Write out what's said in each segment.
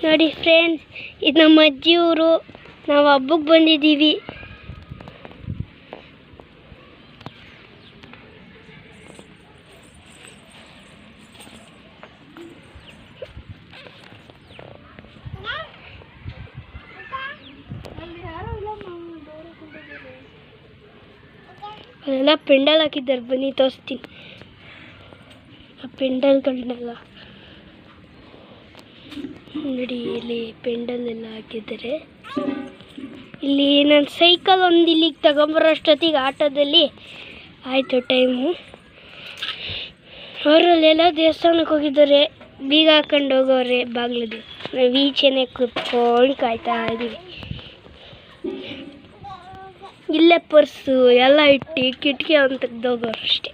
ನೋಡಿ ಫ್ರೆಂಡ್ಸ್, ಇದು ನಮ್ಮ ಅಜ್ಜಿಯವರು. ನಾವು ಹಬ್ಬಕ್ಕೆ ಬಂದಿದ್ದೀವಿ. ಅಲ್ಲೆಲ್ಲ ಪೆಂಡಲ್ ಹಾಕಿದ್ದಾರೆ, ಬನ್ನಿ ತೋರಿಸ್ತೀನಿ ಆ ಪೆಂಡಲ್ಗಳನ್ನೆಲ್ಲ. ನೋಡಿ ಇಲ್ಲಿ ಪೆಂಡಲ್ ಎಲ್ಲ ಹಾಕಿದ್ದಾರೆ. ಇಲ್ಲಿ ನಾನು ಸೈಕಲ್ ಒಂದು ಇಲ್ಲಿಗೆ ತಗೊಂಬರೋ ಅಷ್ಟೊತ್ತಿಗೆ ಆಟೋದಲ್ಲಿ ಆಯಿತು ಟೈಮು. ಅವರಲ್ಲೆಲ್ಲ ದೇವಸ್ಥಾನಕ್ಕೆ ಹೋಗಿದ್ದಾರೆ, ಬೀಗ ಹಾಕೊಂಡು ಹೋಗೋರೆ ಬಾಗಿಲದು. ನಾವು ಈಚೆನೆ ಕೂತ್ಕೊಂಡು ಕಾಯ್ತಾ ಇದ್ದೀವಿ. ಇಲ್ಲೇ ಪರ್ಸು ಎಲ್ಲ ಇಟ್ಟು ಕಿಟಕಿ ಅಂತ ತೆಗ್ದೋಗೋರು ಅಷ್ಟೇ,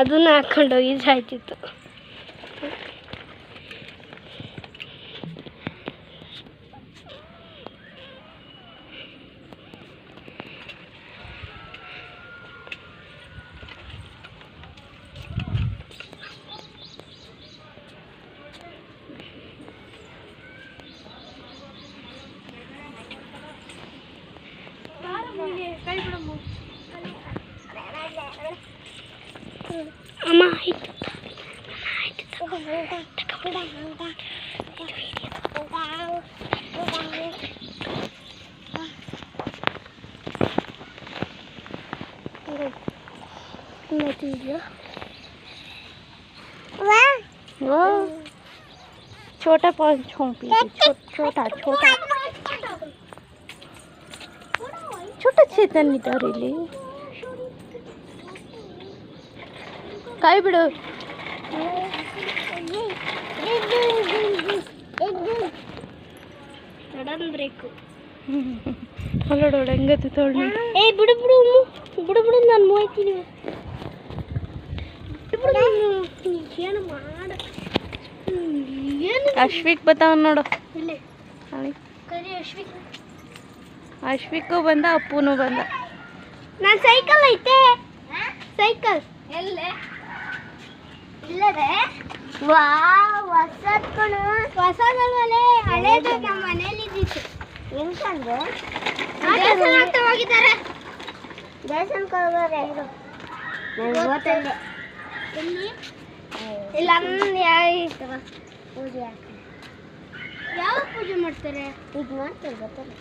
ಅದನ್ನು ಹಾಕೊಂಡು ಹೋಗಿದ್ದಾಯ್ತಿತ್ತು. ಅಮ್ಮ ಆಯ್ತು छोटा छोटा छोटा छोटा चेतन इದ್ದಾರೆ ಇಲ್ಲಿ. ಕಾಯಿ ಬಿಡು. Sudden brake. ಹೊರಡು ಹೆಂಗತ್ತು ತೊಳ್ಳಿ. ಏ ಬಿಡು ಬಿಡು ಬಿಡು ಬಿಡು, ನಾನು ಹೋಯ್ತೀನಿ. ಏನು ಮಾಡ ಅಶ್ವಿಕ್ ಬತ್ತಾವ ನೋಡು. ಅಶ್ವಿಕು ಬಂದ, ಅಪ್ಪುನು ಬಂದ. ನಾನು ಸೈಕಲ್ ಐತೆ, ಸೈಕಲ್ ಎಲ್ಲೇ ಇಲ್ಲದೆ. ವಾವ್, ಹೊಸದ್ ಕಣು. ಹೊಸದಲ್ಲೇ ಹಳೇದು ನಮ್ಮ ಮನೇಲಿ ಇದ್ದಿತ್ತು. ಹೆಂಗಂದ್ರೆ ದೇವಸ್ಥಾನಕ್ಕೆ ಹೋಗಿದ್ದಾರೆ. ದೇವಸ್ಥಾನಕ್ಕೆ ಹೋಗೋರೆ ಇರು. ನಾನು ಓದ್ತಂದೆ ಎಲ್ಲಿ ಇಲ್ಲ. ಯಾವ ಪೂಜೆ ಯಾವ ಪೂಜೆ ಮಾಡ್ತಾರೆ? ಇದು ಮಾಡ್ತಾರೆ ಗೊತ್ತಲ್ಲ,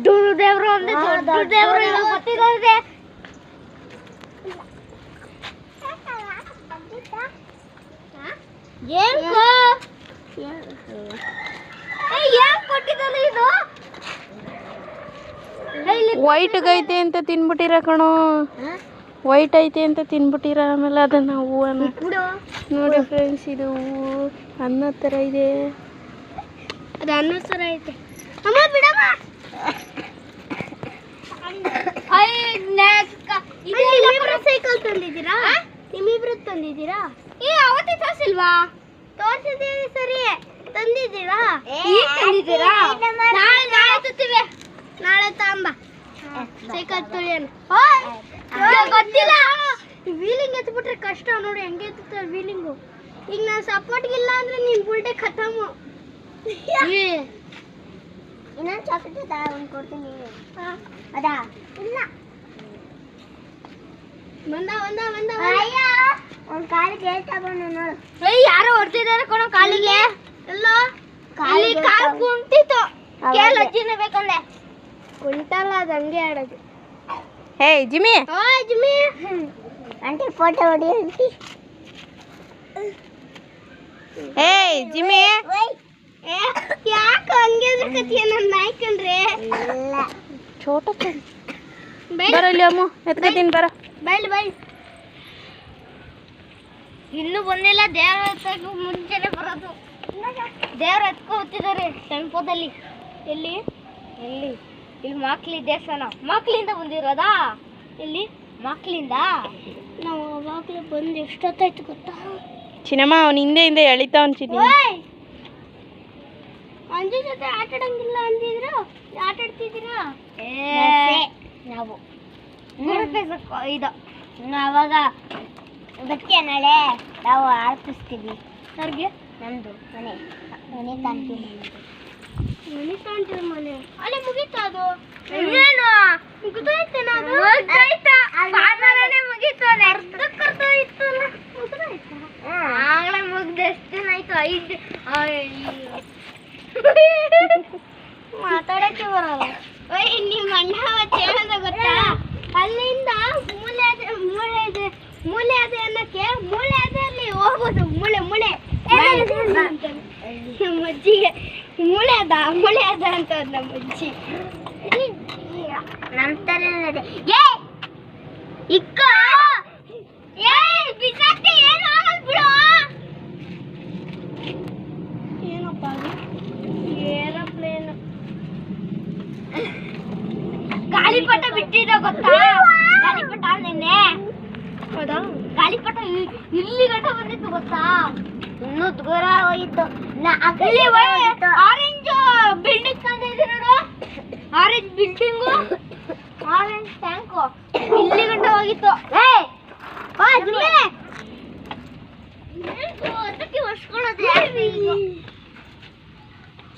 ದೊಡ್ಡ ದೇವರು ಅಂದ್ರೆ ದೊಡ್ಡ ದೇವರು ಗೊತ್ತಿದೆ. ವೈಟ್ ಐತೆ ಅಂತ ತಿನ್ಬಿಟ್ಟಿರ ಕಣೋ, ವೈಟ್ ಐತೆ ಅಂತ ತಿನ್ಬಿಟ್ಟಿರ. ಆಮೇಲೆ ಅದನ್ನ ಹೂವನ್ನು ನೋಡಿ ಫ್ರೆಂಡ್ಸ್, ಇದು ಹೂವು ಅನ್ನ ಥರ ಇದೆ. ಅದು ಅನ್ನ ಥರ ಐತೆ. ಅಮ್ಮ ಬಿಡಮ್ಮ. ಸೈಕಲ್ ತಂದಿದ್ದೀರಾ? ನಿಮ್ಮಿಬ್ರು ತಂದಿದ್ದೀರಾ? ಅವತ್ತೇ ತೋರಿಸಿಲ್ವಾ? ತೋರಿಸಿದ್ದೀರಿ ಸರಿ, ತಂದಿದ್ದೀರಾ? ಈಗ ತಂದಿದ್ದೀರಾ? ನಾಳೆ ತತ್ತೀವಿ. ನಾಳೆ ತಾಂಬ ಸೈಕಲ್ ತೊಳೆಯೋಣ. ಗೊತ್ತಿಲ್ಲ, ವೀಲಿಂಗ್ ಎತ್ಬಿಟ್ರೆ ಕಷ್ಟ. ನೋಡಿ ಹೆಂಗೆ ಎತ್ತುತ್ತೆ ವೀಲಿಂಗು. ಈಗ ನಾನು ಸಪೋರ್ಟ್ಗಿಲ್ಲ ಅಂದ್ರೆ ನೀನು ಬುಲ್ಟೆ ಖತಮು. ಇನ್ನೊಂದು ಚಾಕ್ಲೇಟ್ ಒಂದು ಕೊಡ್ತೀನಿ. ಅದಾ ಇಲ್ಲ, ಬಂದ ಬಂದ ಬಂದ. ಒಂದು ಕಾಲಿಗೆ ತಗೊಂಡು ನೋಡು. ಯಾರೋ ಹೊಡ್ತಿದ್ದಾರೆ ಕಣೋ ಕಾಲಿಗೆ. ಎಲ್ಲ ಕಾಲು ಕುಂಟಿತ್ತು. ಕೇಳ ಅಜ್ಜಿನೇ ಬೇಕಂದೆ. ಕುಂಟಲ್ಲ, ಅದು ಹಂಗೆ ಆಡೋದು. ಹೇ ಜಿಮ್ಮಿ, ಜಿಮ್ಮಿ ಆಂಟಿ ಫೋಟೋ ಹೊಡಿ ಆಂಟಿ. ಹೇ ಜಿಮ್ಮಿ, ಯಾಕೆ ಹಂಗೆ ಎದ್ರಕತ್ತೀಯ? ನನ್ನ ನಾಯ್ಕಂಡ್ರೆ ಚೋಟ ಬರಲಿ ಅಮ್ಮ, ಎತ್ಕತೀನಿ ಬರ. ಬೈಲ್ ಬೈಲ್. ಇನ್ನೂ ಬಂದಿಲ್ಲ, ದೇವ್ರ ಎತ್ತಕ್ಕೆ ಮುಂಚೆನೆ ಬರೋದು. ದೇವ್ರ ಎತ್ಕೊ ಹೋಗ್ತಿದ್ದಾರೆ ಟೆಂಪೋದಲ್ಲಿ. ಎಲ್ಲಿ ಎಲ್ಲಿ? ಇಲ್ಲಿ ಮಕ್ಳಿ ದೇವಸ್ಥಾನ. ಮಕ್ಳಿಂದ ಬಂದಿರೋದಾ? ಇಲ್ಲಿ ಮಕ್ಳಿಂದ ನಾವು ಅವಾಗಲೇ ಬಂದು ಎಷ್ಟೊತ್ತಾಯ್ತು ಗೊತ್ತಾ? ಚಿನ್ನಮ್ಮ ಅವನ ಹಿಂದೆ ಎಳಿತಾವನ್ ಚಿನ್ನ. ಅಂಜು ಜೊತೆ ಆಟ ಆಡಂಗಿಲ್ಲ ಅಂದಿದ್ರು, ಆಟ ಆಡ್ತಿದ್ದೀರಾ? ನಾವು ಇದು ಅವಾಗ ಬಟ್ಟೆ ನಾಳೆ ನಾವು ಆಡ್ತಿಸ್ತೀವಿ. ಯಾರಿಗೆ? ನಮ್ದು ಮನೆ ತಾಂಟಿ ಮನೆ ತಾಂಟಿ ಮನೆ ಅಲ್ಲೇ ಮುಗೀತಾ ಅದು? ಏನು ಮುಗಿದೋಯ್ತೇನ ಅದು? ಮುಗೀತು ಆಗಲೇ ಮುಗ್ದು ಎಷ್ಟು ದಿನ ಆಯ್ತು? 5 ಮಾತಾಡಕ್ಕೆ ಬರಲ್ಲ. ನಿಮ್ಮ ಅಣ್ಣ ಹೇಳೋದ ಗೊತ್ತಾ? ಅಲ್ಲಿಂದ ಮೂಲೆ ಅದೇ ಅನ್ನಕ್ಕೆ ಮೂಳೆ ಅದಲ್ಲಿ ಹೋಗ್ಬೋದು. ಮೂಳೆ ನಮ್ಮ ಅಜ್ಜಿಗೆ ಮೂಳೆ ಅದ ಅಂತ ನಮ್ಮ ಅಜ್ಜಿ. ನಮ್ಮ ತರ ಇಕ್ಕ ಬಿಸಾಕ್ತಿ ಏನು ಆಗಲ್ಲ ಬಿಡು. ಏನಪ್ಪ ಏರೋಪ್ಲೇನ್ ಗಾಳಿಪಟ ಬಿಟ್ಟಿದ್ದ ಗೊತ್ತಾ? ಗಾಳಿಪಟ ನಿನ್ನೆ ಹೌದಾ? ಗಾಳಿಪಟ ಇಲ್ಲಿ ಗಂಟ ಬಂದಿತ್ತು ಗೊತ್ತಾ? ಇನ್ನೂ ದೂರ ಹೋಗಿತ್ತು. ಆರೆಂಜ್ ಬಿಲ್ಡಿಂಗ್ ತಂದಿದೆ ನೋಡು. ಆರೆಂಜ್ ಬಿಲ್ಡಿಂಗು ಆರೆಂಜ್ ಟ್ಯಾಂಕು ಇಲ್ಲಿ ಗಂಟ ಹೋಗಿತ್ತು.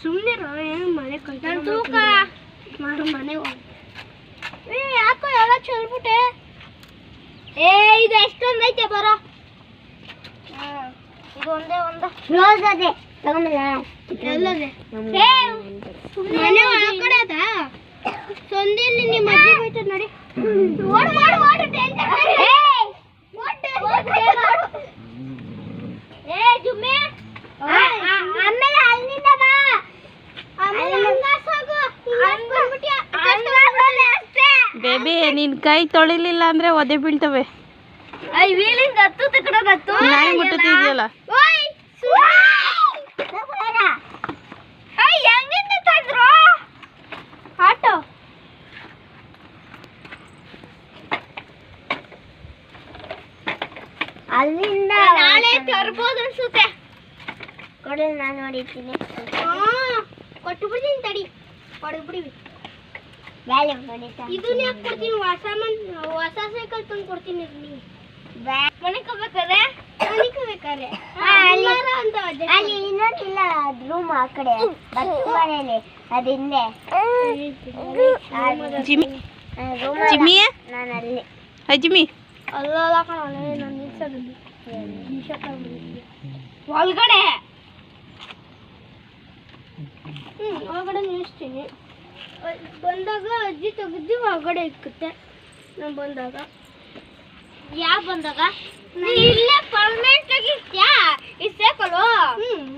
ಸುಮ್ಮನೆ ಮನೆ ತೂಕ ಮಾಡು ಮನೆ ಯಾಕೋ ಎಲ್ಲ ಚೆಲ್ಬಿಟ್ಟೆ. ಇದು ಎಷ್ಟೊಂದೈತೆ ಬರೋ. ಇದು ಒಂದೇ ರೋಸ್ ಅದೇ ತಗೊಂಡಿಲ್ಲ. ಎಲ್ಲದೆ ಮನೆ ಒಳಗಡೆ ಅದ ಸಂದಿಲ್ಲಿ ನಿಮ್ಮ ಅಜ್ಜಿ ಬೈತದ ನೋಡಿ. ಆಮೇಲೆ ಅಲ್ಲಿಂದ ಬಾ. ಬೇಬಿ ನಿನ್ ಕೈ ತೊಳಿಲಿಲ್ಲ ಅಂದ್ರೆ ಒದೆ ಬೀಳ್ತವೆ. ವೀಲಿಂದ ಹತ್ತು ತಕಡೋದತ್ತು ನಾಯಿ ಮುಟ್ಟುತ್ತಿದೆಯಲ್ಲ. ಹೆಂಗಿಂದ ತಂದ್ರು ಆಟೋ? ಅಲ್ಲಿಂದ ನಾಳೆ ತರ್ಬೋದು ಅನ್ಸುತ್ತೆ. ಕೊಡು ನಾನು ಹೊಡಿತೀನಿ. ಕೊಟ್ಟು ಬಿಡ್ತೀನಿ ತಡಿ. ಹೊಡೆದು ಬಿಡಿವಿ. ಇದನ್ನ ಯಾಕೆ ಕೊಡ್ತೀನಿ? ಹೊಸ ಸೈಕಲ್ ತಂದು ಕೊಡ್ತೀನಿ. ಮಣಿಕೋಬೇಕಾದ್ರೆ ಅಲ್ಲಿ ಇನ್ನೊಂದಿಲ್ಲ ರೂಮ್ ಆ ಕಡೆ ಮನೇಲಿ ಅದ ಹಿಂದೆ ಜಿಮ್ಮಿ ನಾನು ಅಲ್ಲಿ ಜಿಮ್ಮಿ ಅಲ್ಲ ಕಣ ನಾನು ಒಳಗಡೆ ಒಳಗಡೆ ನಿಲ್ಲಿಸ್ತೀನಿ. ಬಂದಾಗ ಅಜ್ಜಿ ತೆಗೆದು ಒಳಗಡೆ ಇಕ್ಕುತ್ತೆ. ನಾನು ಬಂದಾಗ ಬಂದಾಗ ಇಲ್ಲೇ ಪರ್ಮನೆಂಟ್ ಆಗಿರ್ತೀಯಾ? ಇದು ಸೇಕಲ್ವ?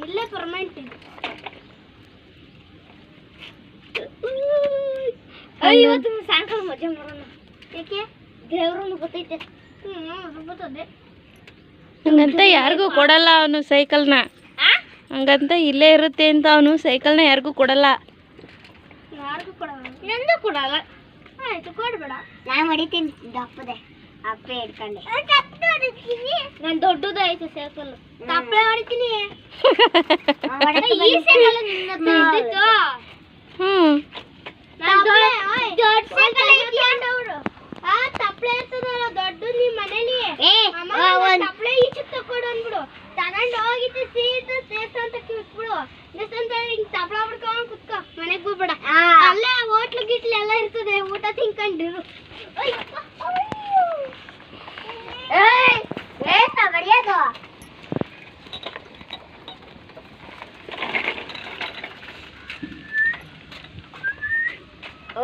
ಇಲ್ಲೇ ಪರ್ಮನೆಂಟ್ ಇದೆ. ಇವತ್ತು ಸಾಯಂಕಾಲ ಮಜಾ ಮಾಡೋಣ. ಯಾಕೆ? ದೇವ್ರನ್ನು ಗೊತ್ತೈತೆ. ಗೊತ್ತದೆ. ಹಂಗಂತ ಯಾರಿಗೂ ಕೊಡಲ್ಲ ಅವನು ಸೈಕಲ್ನ. ಹಂಗಂತ ಇಲ್ಲೇ ಇರುತ್ತೆ ಅಂತ ಅವನು ಸೈಕಲ್ನ ಯಾರಿಗೂ ಕೊಡಲ್ಲ. ಯಾರಿಗೂ ಕೊಡಲ್ಲ. ಎಂದೂ ಕೊಡಲ್ಲ. ಆಯ್ತು ಕೊಡ್ಬೇಡ. ನಾನು ಹೊಡಿತೀನಿ ದಪ್ಪದೆ ಅಪ್ಪೆ ಹಿಡ್ಕೊಂಡೆ. ನಾನು ದೊಡ್ಡದು ಆಯ್ತು ಸೈಕಲ್. ತಪ್ಪಲೆ ಹೊಡಿತೀನಿ. ಈ ಸೈಕಲ್ ನಿನ್ನ ಇದ್ದಿತ್ತು. ದೊಡ್ಡ ಸೈಕಲ್ ಐತಿಯಂದವರು. ತಪ್ಪಲೆ ಇರ್ತದಲ್ಲ ದೊಡ್ಡದು ನಿಮ್ಮ ಮನೇಲಿ. ತಪ್ಪಲೆ ಈಚೆಗೆ ತಕೊಂಡು ಅಂದ್ಬಿಡು. ತಗೊಂಡು ಹೋಗಿತ್ತು ಸೀದಾ ಸೇಫ್ ಅಂತ ಕಿತ್ಬಿಡು. ಅಂತ ಹಿಂಗೆ ತಪ್ಪಲ ಬಿಡ್ಕೊಂಡು ಕುತ್ಕೋ. ಮನೆಗೆ ಹೋಗ್ಬೇಡ. ಅಲ್ಲೇ ಹೋಟ್ಲು ಗಿಟ್ಲು ಎಲ್ಲ ಇರ್ತದೆ. ಊಟ ತಿನ್ಕೊಂಡಿರು.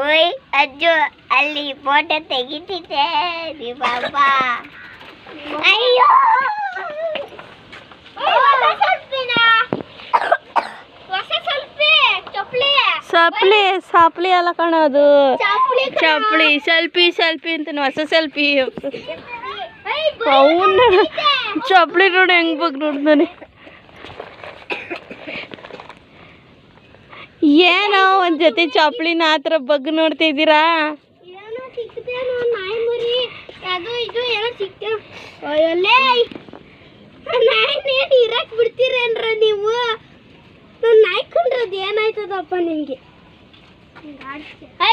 ಓಯ್ ಅಜ್ಜು ಅಲ್ಲಿ ಫೋಟೋ ತೆಗಿತಿದ್ದೆ ಬಾಬ. ಅಯ್ಯೋ ಸಪ್ಲಿ ಅಲ್ಲ ಕಾಣೋದು. ಚಪ್ಲಿ ಸೆಲ್ಫಿ ಅಂತ ಹೊಸ ಸೆಲ್ಫಿ. ಅವನು ಚಪ್ಲಿ ನೋಡಿ ಹೆಂಗ್ ಬಗ್ಗೆ ನೋಡ್ತಾನೆ. ಏನೋ ಒಂದ್ ಜೊತೆ ಚಪ್ಲಿನ ಆ ಥರ ಬಗ್ಗೆ ನೋಡ್ತಿದ್ದೀರಾ? ಏನೋ ಸಿಕ್ತೇನೋ ನಾಯಿ ಮರಿ ಅದು ಇದು ಏನೋ ಸಿಕ್ತೇನೋ. ನಾಯಿ ಇರಕ್ ಬಿಡ್ತೀರೇನ್ರ ನೀವು? ನಾನು ನಾಯಿ ಕೊಂಡ್ರದ್ದು ಏನಾಯ್ತದಪ್ಪ ನಿಮ್ಗೆ?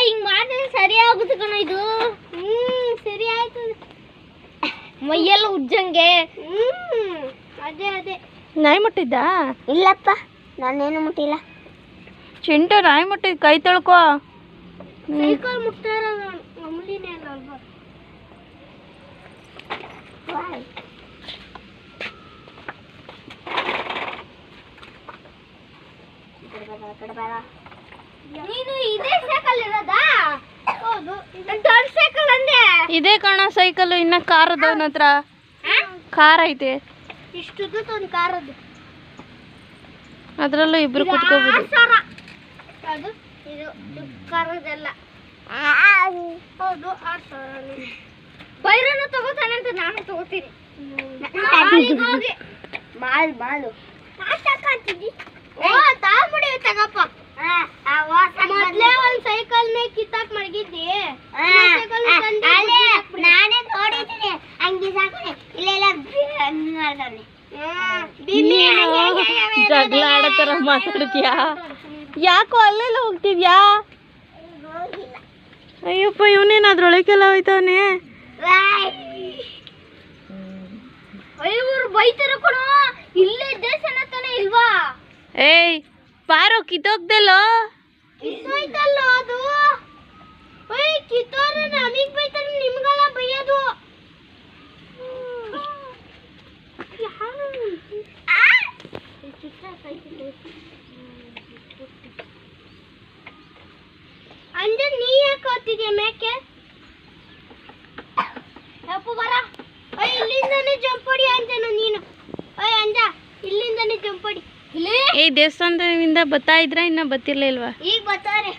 ಹಿಂಗ್ ಮಾಡಿದ್ರೆ ಸರಿ ಆಗುತ್ತೆ ಕಣ ಇದು. ಸರಿ ಆಯ್ತದೆ. ಮೈಯೆಲ್ಲ ಉಜ್ಜಂಗೆ. ಅದೇ ನಾಯಿ ಮುಟ್ಟಿದ್ದ? ಇಲ್ಲಪ್ಪ, ನಾನೇನು ಮುಟ್ಟಿಲ್ಲ. ಚಿಂಟು ನಾಯಿ ಮುಟ್ಟಿದ್, ಕೈ ತೊಳ್ಕೊ. ಸೈಕಲ್ ಮುಟ್ಟಾರ ಮಾಮೂಲಿನೇ ಅಲ್ಲ ಅಲ್ವಾ? ನೀನು ಇದೇ ಸೈಕಲ್ ಇರೋದಾ? ಹೌದು, ದೊಡ್ಡ ಸೈಕಲ್ ಅಂದೆ. ಇದೇ ಕಣ ಸೈಕಲ್. ಇನ್ನ ಕಾರ್ ಅದ ಹತ್ರ. ಕಾರ್ ಐತೆ, ಇಷ್ಟುದ್ದು ಒಂದು ಕಾರ್ ಅದು. ಅದ್ರಲ್ಲೂ ಇಬ್ರು ಕುತ್ಕೋಬಹುದು. ಅದು ಇದು ಕಾರದೆಲ್ಲ. ಹೌದು, 6,000. ಬೈರನ್ನು ತಗೋತಾನೆ ಅಂತ ನಾನು ತಗೋತೀನಿ. ಮಾಲು ತಾಬಿಡಿ ತಗಪ್ಪ. ಮೊದ್ಲೇ ಒಂದ್ ಸೈಕಲ್ನೇ ಕಿತ್ತಾಕ್ ಮಡಗಿದ್ದಿ. ನಾನೇ ನೋಡಿದ್ದೀನಿ ಹಂಗೆ ಸಾಕಣೆ. ಇಲ್ಲೆಲ್ಲ ಜಗಳ ಆಡತರ ಮಾತಾಡ್ತೀಯಾ? ಯಾಕೋ ಅಲ್ಲೆಲ್ಲ ಹೋಗ್ತಿದ್ಯಾ? ಅಯ್ಯಪ್ಪ, ಇವನೇನು ಅದ್ರೊಳಗೆಲ್ಲ ಹೋಯ್ತಾವನೆ. ಇವ್ರು ಬೈತಾರ ಕೊಡ. ಇಲ್ಲೇ ದೇಶನ ತಾನೆ ಇಲ್ವಾ? ಏಯ್ ಪಾರು, ಕಿತ್ತೋಗ್ದಲ್ಲೋ. ಕಿತ್ತೋಯ್ತಲ್ಲ ಅದು. ಕಿತ್ತೋರೆ ನಮಗ್ ಬೈತಾರೆ, ನಿಮ್ಗೆಲ್ಲ ಬೈಯೋದು. ಅಂಜ, ನೀ ಯಾಕೆ ಹೋಗ್ತಿದ್ಯಾ ಮೇಕೆ? ಅಪ್ಪು ಬರ. ಇಲ್ಲಿಂದಾನೆ ಜಂಪ್ ಹೊಡಿ ಅಂಜನ ನೀನು. ಅಂಜ, ಇಲ್ಲಿಂದಾನೆ ಜಂಪ್ ಹೊಡಿ. ಏ ದೇವಸ್ಥಾನದಿಂದ ಬರ್ತಾ ಇದ್ರ ಇನ್ನ ಬತ್ತಿರ್ಲಿಲ್ವಾ? ಈಗ ಬರ್ತಾರೆ.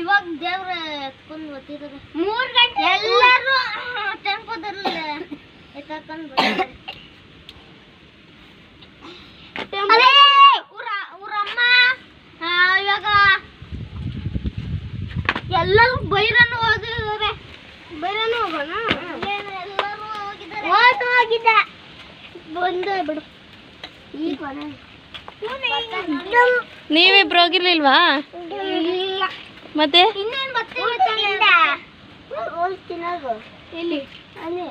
ಇವಾಗ ದೇವ್ರ ಎತ್ಕೊಂಡು ಬರ್ತಿದ್ದಾರೆ. 3 ಗಂಟೆ ಎಲ್ಲರೂ ಟೆಂಪೋದಲ್ಲಿ ಎತ್ಕೊಂಡು ಬರ್ತಾರೆ. ಊರಮ್ಮ ಇವಾಗ ಎಲ್ಲರೂ ಬೈರನ್ನು ಹೋಗಿದ್ದಾರೆ. ಬೈರನ್ನು ಹೋಗೋಣ. ಎಲ್ಲರೂ ಹೋಗಿದ್ದಾರೆ. ಬಂದ ಬಿಡು. ಈಗ ನೀವಿಬ್ರು ಹೋಗಿರ್ಲಿಲ್ವಾ? ಇಲ್ಲ, ಮತ್ತೆ ಇನ್ನೇನು ಬರ್ತೀವಿ. ಎಲ್ಲಿ? ಅಲ್ಲೇ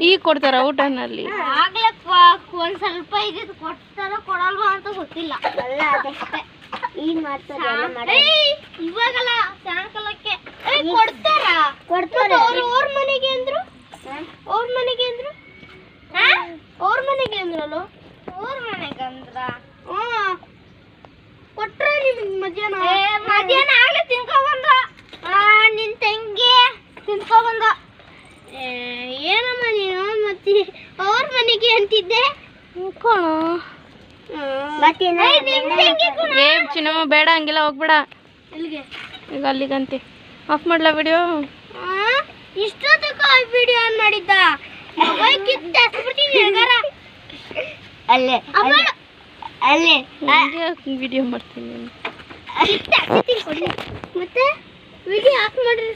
ಈಗ ಕೊಡ್ತಾರ ಊಟನಲ್ಲಿ? ಆಗ್ಲೇ ಒಂದ್ ಸ್ವಲ್ಪ ಇದ್ದು ಕೊಡ್ತಾರ ಕೊಡಲ್ವಾ ಅಂತ ಗೊತ್ತಿಲ್ಲ. ಈಗ ಮಾಡ್ತಾರೆ. ಇವಾಗಲ್ಲ, ಸಾಯಂಕಾಲಕ್ಕೆ ಕೊಡ್ತಾರ. ಅವ್ರ ಮನೆಗೆ ಅಂದ್ರು. ಅವ್ರ ಮನೆಗೆ ಅಂದ್ರು. ಅವ್ರ ಮನೆಗೆ ಅಂದ್ರಲ್ಲ. ಅವ್ರ ಮನೆಗೆ ಅಂದ್ರ ಕೊಟ್ರ ನಿಮ್ಗೆ ಮಧ್ಯಾಹ್ನ ಆಗ್ಲೇ ತಿನ್ಕೊಂಬಂದ. ನಿನ್ ತಂಗಿ ತಿನ್ಕೊಂಬಂದ. ಏನಮ್ಮ ನೀನು ಮತ್ತೆ ಅವ್ರ ಮನೆಗೆ ಅಂತಿದ್ದೆ? ಏ ಚಿನ್ನಮ್ಮ, ಬೇಡ ಹಂಗೆಲ್ಲ ಹೋಗ್ಬೇಡ. ಎಲ್ಲಿಗೆ? ಈಗ ಅಲ್ಲಿಗಂತೆ. ಆಫ್ ಮಾಡ್ಲಾ ವಿಡಿಯೋ? ಇಷ್ಟೊತ್ತಕ್ಕ ವಿಡಿಯೋ ಆನ್ ಮಾಡಿದ್ದ. ಅಲ್ಲೇ ವಿಡಿಯೋ ಮಾಡ್ತೀನಿ. ಮತ್ತೆ ವಿಡಿಯೋ ಆಫ್ ಮಾಡ್ರಿ